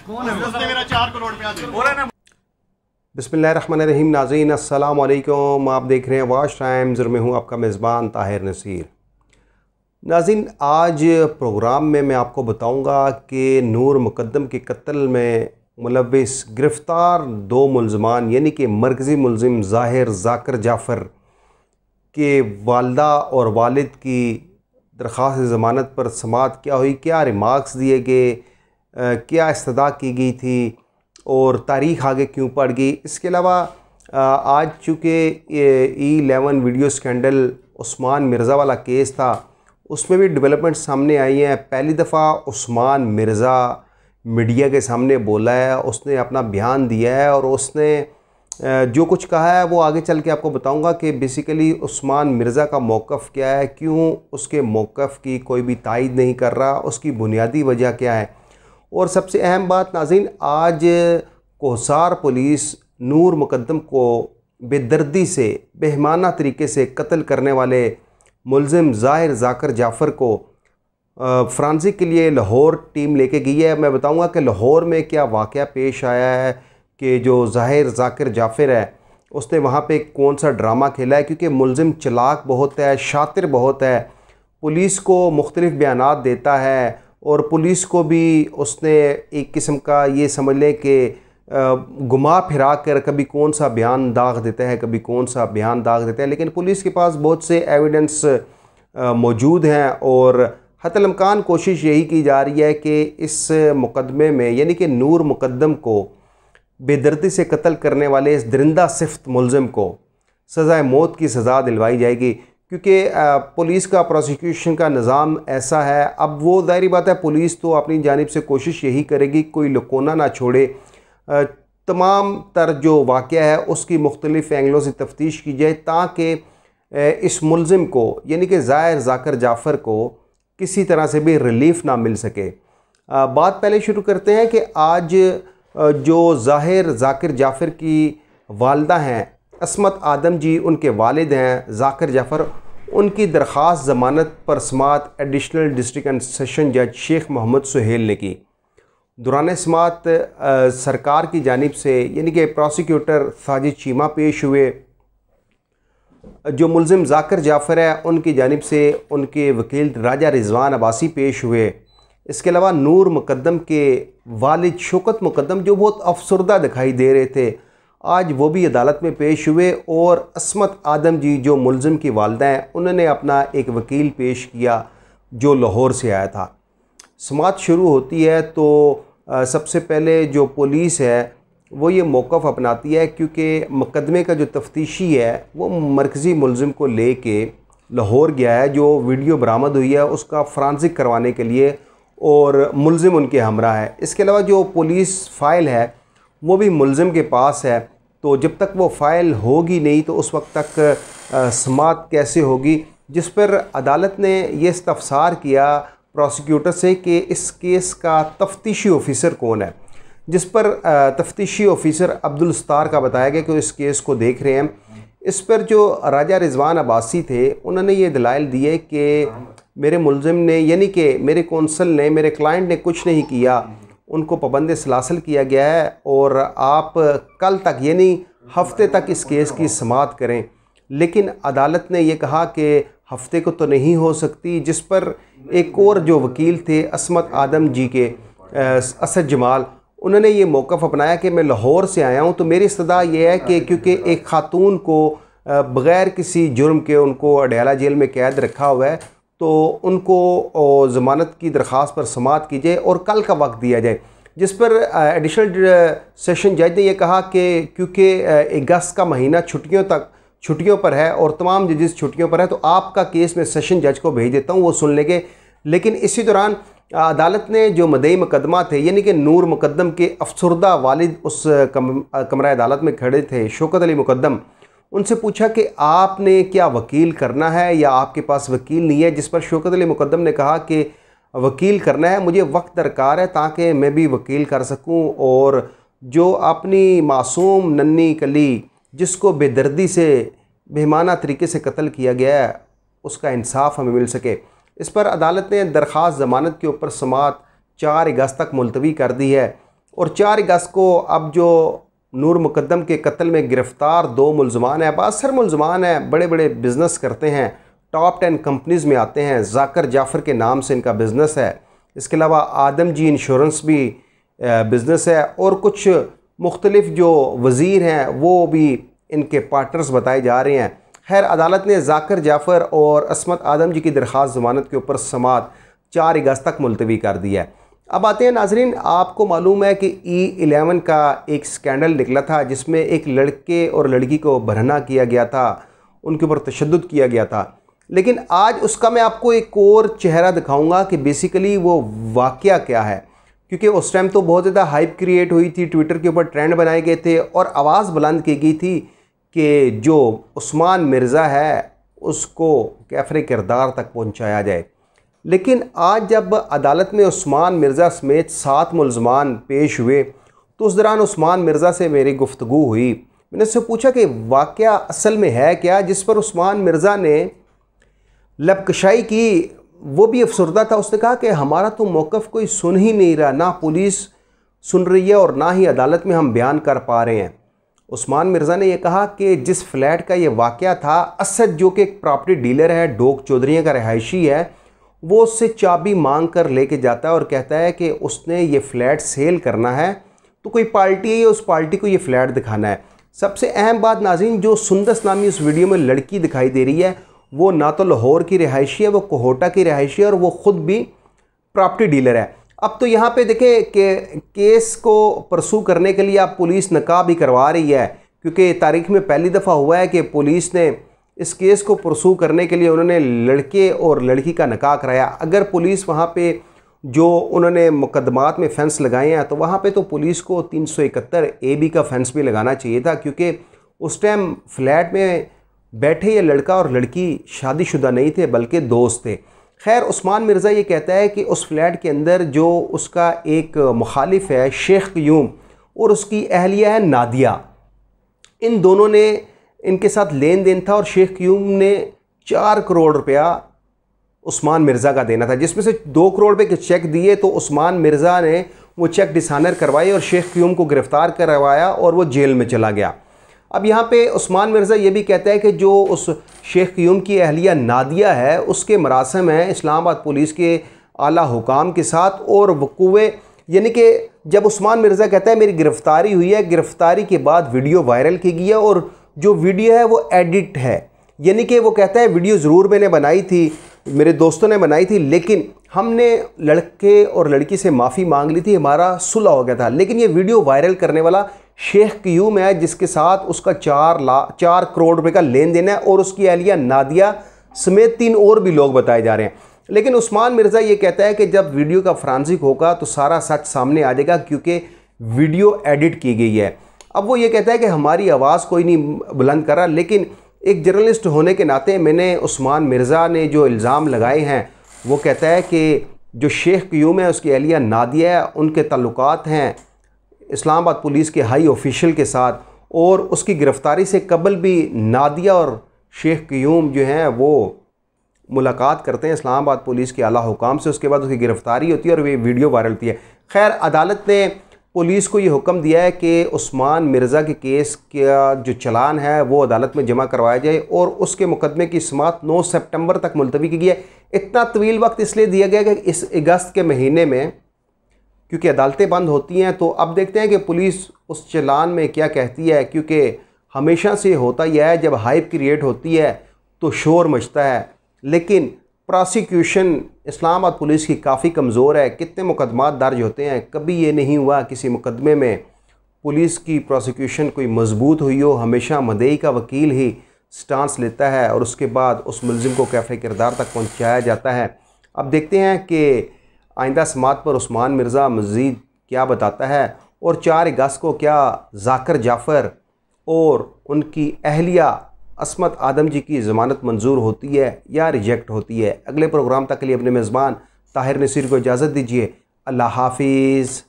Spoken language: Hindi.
उसने मेरा 4 करोड़ रुपया बिस्मिल्लाहिर्रहमानिर्रहीम। नाज़रीन अस्सलाम वालेकुम। आप देख रहे हैं वाच टाइम्स और मैं हूं आपका मेज़बान ताहिर नसीर। नाज़रीन, आज प्रोग्राम में मैं आपको बताऊंगा कि नूर मुक़द्दम के कत्ल में मुलव्विस गिरफ़्तार 2 मुलज़मान यानी कि मरकज़ी मुलज़िम ज़ाहिर ज़ाकिर जाफ़र के वालदा और वालिद की दरख्वास्त ज़मानत पर समाअत क्या हुई, क्या रिमार्क्स दिए गए, क्या इस्तदा की गई थी और तारीख़ आगे क्यों पड़ गई। इसके अलावा आज चूँकि E11 video scandal Usman Mirza वाला केस था, उसमें भी डेवलपमेंट सामने आई हैं। पहली दफ़ा उस्मान मिर्ज़ा मीडिया के सामने बोला है, उसने अपना बयान दिया है और उसने जो कुछ कहा है वो आगे चल के आपको बताऊंगा कि बेसिकली उस्मान मिर्ज़ा का मौक़िफ़ क्या है, क्यों उसके मौक़िफ़ की कोई भी तायद नहीं कर रहा, उसकी बुनियादी वजह क्या है। और सबसे अहम बात नाज़रीन, आज कोहसार पुलिस नूर मुक़द्दम को बेदर्दी से बेईमाना तरीके से कत्ल करने वाले मुलज़िम ज़ाहिर ज़ाकिर जाफ़र को फ़ॉरेंसिक के लिए लाहौर टीम लेके गई है। मैं बताऊंगा कि लाहौर में क्या वाक़या पेश आया है कि जो ज़ाहिर ज़ाकिर जाफ़र है उसने वहाँ पे कौन सा ड्रामा खेला है, क्योंकि मुलज़िम चालाक बहुत है, शातिर बहुत है, पुलिस को मुख्तलिफ़ बयानात देता है और पुलिस को भी उसने एक किस्म का ये समझ लें कि घुमा फिरा कर कभी कौन सा बयान दाग देता है, कभी कौन सा बयान दाग देता है। लेकिन पुलिस के पास बहुत से एविडेंस मौजूद हैं और हत्तल इम्कान कोशिश यही की जा रही है कि इस मुकदमे में यानी कि नूर मुक़द्दम को बेदर्दी से कत्ल करने वाले इस दरिंदा सिफ्त मुलज़िम को सज़ाए मौत की सज़ा दिलवाई जाएगी, क्योंकि पुलिस का प्रोसिक्यूशन का निज़ाम ऐसा है। अब वो ज़ाहिर बात है, पुलिस तो अपनी जानिब से कोशिश यही करेगी कोई लुकोना ना छोड़े, तमाम तर जो वाक़या है उसकी मुख्तलिफ़ एंगलों से तफ्तीश की जाए ताकि इस मुलज़िम को यानी कि ज़ाहिर ज़ाकिर जाफ़र को किसी तरह से भी रिलीफ़ ना मिल सके। बात पहले शुरू करते हैं कि आज जो ज़ाहिर ज़ाकिर जाफ़र की वालदा हैं असमत आदम जी, उनके वालिद हैं ज़ाकिर जाफ़र, उनकी दरख्वास्त ज़मानत पर समाअत एडिशनल डिस्ट्रिक्ट एंड सेशन जज शेख मोहम्मद सुहेल ने की। दौरान समाअत सरकार की जानिब से यानी कि प्रोसिक्यूटर साजिद चीमा पेश हुए, जो मुलज़िम ज़ाकिर जाफ़र है उनकी जानिब से उनके वकील राजा रिजवान अब्बासी पेश हुए। इसके अलावा नूर मुक़द्दम के वालिद शौकत मुक़द्दम जो बहुत अफसरदा दिखाई दे रहे थे, आज वो भी अदालत में पेश हुए और असमत आदम जी जो मुलज़िम की वालदा हैं उन्होंने अपना एक वकील पेश किया जो लाहौर से आया था। समाअत शुरू होती है तो सबसे पहले जो पुलिस है वो ये मौक़िफ़ अपनाती है, क्योंकि मुकदमे का जो तफ्तीशी है वो मरकज़ी मुलज़िम को ले के लाहौर गया है, जो वीडियो बरामद हुई है उसका फ़ॉरेंसिक करवाने के लिए, और मुलज़िम उनके हमरा है। इसके अलावा जो पुलिस फ़ाइल है वो भी मुलज़िम के पास है, तो जब तक वो फ़ाइल होगी नहीं तो उस वक्त तक समाअत कैसे होगी, जिस पर अदालत ने ये इस्तफ़सार किया प्रोसिक्यूटर से कि इस केस का तफ्तीशी ऑफ़िसर कौन है, जिस पर तफ्तीशी ऑफ़िसर अब्दुल सत्तार का बताया गया कि इस केस को देख रहे हैं। इस पर जो राजा रिजवान अब्बासी थे उन्होंने ये दलाइल दिए कि मेरे मुलज़िम ने यानी कि मेरे कौंसल ने, मेरे क्लाइंट ने कुछ नहीं किया, उनको पाबंद सलासल किया गया है और आप कल तक यानी हफ्ते तक इस केस की समाअत करें। लेकिन अदालत ने यह कहा कि हफ्ते को तो नहीं हो सकती, जिस पर एक और जो वकील थे असमत आदम जी के असद जमाल, उन्होंने ये मौक़िफ़ अपनाया कि मैं लाहौर से आया हूँ तो मेरी इस्तदा ये है कि क्योंकि एक ख़ातून को बग़ैर किसी जुर्म के उनको अडयाला जेल में कैद रखा हुआ है तो उनको ज़मानत की दरख्वास्त पर समाअत की जाए और कल का वक्त दिया जाए, जिस पर एडिशनल सेशन जज ने यह कहा कि क्योंकि अगस्त का महीना छुट्टियों पर है और तमाम जजेस छुट्टियों पर है तो आपका केस मैं सेशन जज को भेज देता हूँ, वो सुन लेंगे। लेकिन इसी दौरान अदालत ने जो मदई मुकदमा थे यानी कि नूर मुक़द्दम के अफसरदा वालिद उस कमरा अदालत में खड़े थे शौकत अली मुक़द्दम, उनसे पूछा कि आपने क्या वकील करना है या आपके पास वकील नहीं है, जिस पर शौकत अली मुक़द्दम ने कहा कि वकील करना है, मुझे वक्त दरकार है ताकि मैं भी वकील कर सकूं और जो अपनी मासूम नन्ही कली जिसको बेदर्दी से बेईमाना तरीके से कत्ल किया गया है उसका इंसाफ हमें मिल सके। इस पर अदालत ने दरख्वास्त ज़मानत के ऊपर समाअत 4 अगस्त तक मुलतवी कर दी है। और 4 अगस्त को अब जो नूर मुकद्दम के कत्ल में गिरफ़्तार 2 मुलजमान हैं, बासर मुलजमान हैं, बड़े बड़े बिज़नेस करते हैं, टॉप 10 कंपनीज़ में आते हैं, जाकर जाफ़र के नाम से इनका बिज़नेस है। इसके अलावा आदम जी इंश्योरेंस भी बिज़नेस है और कुछ मुख्तलिफ जो वज़ीर हैं वो भी इनके पार्टनर्स बताए जा रहे हैं। खैर, अदालत ने जाकर जाफ़र और अस्मत आदम जी की दरख्वास्त ज़मानत के ऊपर समाअत 4 अगस्त तक मुलतवी कर दिया है। अब आते हैं नाजरीन, आपको मालूम है कि E11 का एक स्कैंडल निकला था जिसमें एक लड़के और लड़की को बरहना किया गया था, उनके ऊपर तशद्दुद किया गया था। लेकिन आज उसका मैं आपको एक और चेहरा दिखाऊंगा कि बेसिकली वो वाक़या क्या है, क्योंकि उस टाइम तो बहुत ज़्यादा हाइप क्रिएट हुई थी, ट्विटर के ऊपर ट्रेंड बनाए गए थे और आवाज़ बुलंद की गई थी कि जो उस्मान मिर्ज़ा है उसको कैफ़रे किरदार तक पहुँचाया जाए। लेकिन आज जब अदालत में उस्मान मिर्ज़ा समेत 7 मुलजमान पेश हुए तो उस दौरान उस्मान मिर्ज़ा से मेरी गुफ्तगू हुई। मैंने उससे पूछा कि वाक़या असल में है क्या, जिस पर उस्मान मिर्ज़ा ने लबकशाई की, वो भी अफसरदा था। उसने कहा कि हमारा तो मौक़िफ़ कोई सुन ही नहीं रहा, ना पुलिस सुन रही है और ना ही अदालत में हम बयान कर पा रहे हैं। उस्मान मिर्ज़ा ने यह कहा कि जिस फ्लैट का ये वाक़या था, असद जो कि एक प्रॉपर्टी डीलर है, डोक चौधरी का रिहायशी है, वो उससे चाबी मांग कर लेके जाता है और कहता है कि उसने ये फ़्लैट सेल करना है, तो कोई पार्टी है, उस पार्टी को ये फ़्लैट दिखाना है। सबसे अहम बात नाज़रीन, जो सुंदस नामी उस वीडियो में लड़की दिखाई दे रही है वो ना तो लाहौर की रिहायशी है, वो कोहोटा की रिहायशी है और वो ख़ुद भी प्रॉपर्टी डीलर है। अब तो यहाँ पे देखें कि केस को परसू करने के लिए आप पुलिस नकाब भी करवा रही है, क्योंकि तारीख़ में पहली दफ़ा हुआ है कि पुलिस ने इस केस को परसू करने के लिए उन्होंने लड़के और लड़की का निकाह कराया। अगर पुलिस वहाँ पे जो उन्होंने मुकदमात में फेंस लगाए हैं तो वहाँ पे तो पुलिस को 371 AB का फेंस भी लगाना चाहिए था, क्योंकि उस टाइम फ्लैट में बैठे ये लड़का और लड़की शादीशुदा नहीं थे बल्कि दोस्त थे। खैर, उस्मान मिर्ज़ा ये कहता है कि उस फ्लैट के अंदर जो उसका एक मुखालिफ है शेख क्यूम और उसकी अहलिया है नादिया, इन दोनों ने इनके साथ लेन देन था और शेख क्यूम ने 4 करोड़ रुपया उस्मान मिर्ज़ा का देना था, जिसमें से 2 करोड़ रुपये के चेक दिए तो उस्मान मिर्ज़ा ने वो चेक डिसऑनर करवाए और शेख क्यूम को गिरफ़्तार करवाया और वो जेल में चला गया। अब यहाँ पे उस्मान मिर्ज़ा ये भी कहता है कि जो उस शेख क्यूम की अहलिया नादिया है उसके मरासम हैं इस्लामाबाद पुलिस के आला हुकाम के साथ और वकूए, यानी कि जब उस्मान मिर्ज़ा कहता है मेरी गिरफ़्तारी हुई है, गिरफ़्तारी के बाद वीडियो वायरल की गई है और जो वीडियो है वो एडिट है, यानी कि वो कहता है वीडियो ज़रूर मैंने बनाई थी, मेरे दोस्तों ने बनाई थी, लेकिन हमने लड़के और लड़की से माफ़ी मांग ली थी, हमारा सुलह हो गया था। लेकिन ये वीडियो वायरल करने वाला शेख क्यूम है जिसके साथ उसका 4 करोड़ रुपए का लेन देन है और उसकी अहलिया नादिया समेत 3 और भी लोग बताए जा रहे हैं। लेकिन उस्मान मिर्ज़ा ये कहता है कि जब वीडियो का फ्रांसिक होगा तो सारा सच सामने आ जाएगा, क्योंकि वीडियो एडिट की गई है। अब वो ये कहता है कि हमारी आवाज़ कोई नहीं बुलंद कर रहा, लेकिन एक जर्नलिस्ट होने के नाते मैंने उस्मान मिर्ज़ा ने जो इल्ज़ाम लगाए हैं, वो कहता है कि जो शेख क्यूम है उसकी अहलिया नादिया है, उनके ताल्लुकात हैं इस्लामाबाद पुलिस के हाई ऑफिशियल के साथ और उसकी गिरफ़्तारी से कबल भी नादिया और शेख क्यूम जो हैं वो मुलाकात करते हैं इस्लामाबाद पुलिस के आला हुकाम से, उसके बाद उसकी गिरफ़्तारी होती है और वे वीडियो वायरल होती है। खैर, अदालत ने पुलिस को ये हुक्म दिया है कि उस्मान मिर्ज़ा के केस का जो चलान है वो अदालत में जमा करवाया जाए और उसके मुकदमे की समाअत 9 सितंबर तक मुलतवी की गई है। इतना तवील वक्त इसलिए दिया गया कि इस अगस्त के महीने में क्योंकि अदालतें बंद होती हैं, तो अब देखते हैं कि पुलिस उस चलान में क्या कहती है, क्योंकि हमेशा से होता यह है जब हाइप क्रिएट होती है तो शोर मचता है, लेकिन प्रोसिक्यूशन इस्लामाबाद पुलिस की काफ़ी कमज़ोर है। कितने मुकदमात दर्ज होते हैं, कभी ये नहीं हुआ किसी मुकदमे में पुलिस की प्रोसिक्यूशन कोई मजबूत हुई हो। हमेशा मदई का वकील ही स्टांस लेता है और उसके बाद उस मुलजिम को कैफ़े किरदार तक पहुँचाया जाता है। अब देखते हैं कि आइंदा समाअत पर उस्मान मिर्ज़ा मज़ीद क्या बताता है और 4 अगस्त को क्या जाकर जाफ़र और उनकी अहलिया अस्मत आदम जी की ज़मानत मंजूर होती है या रिजेक्ट होती है। अगले प्रोग्राम तक के लिए अपने मेज़बान ताहिर नसीर को इजाज़त दीजिए। अल्लाह हाफिज़।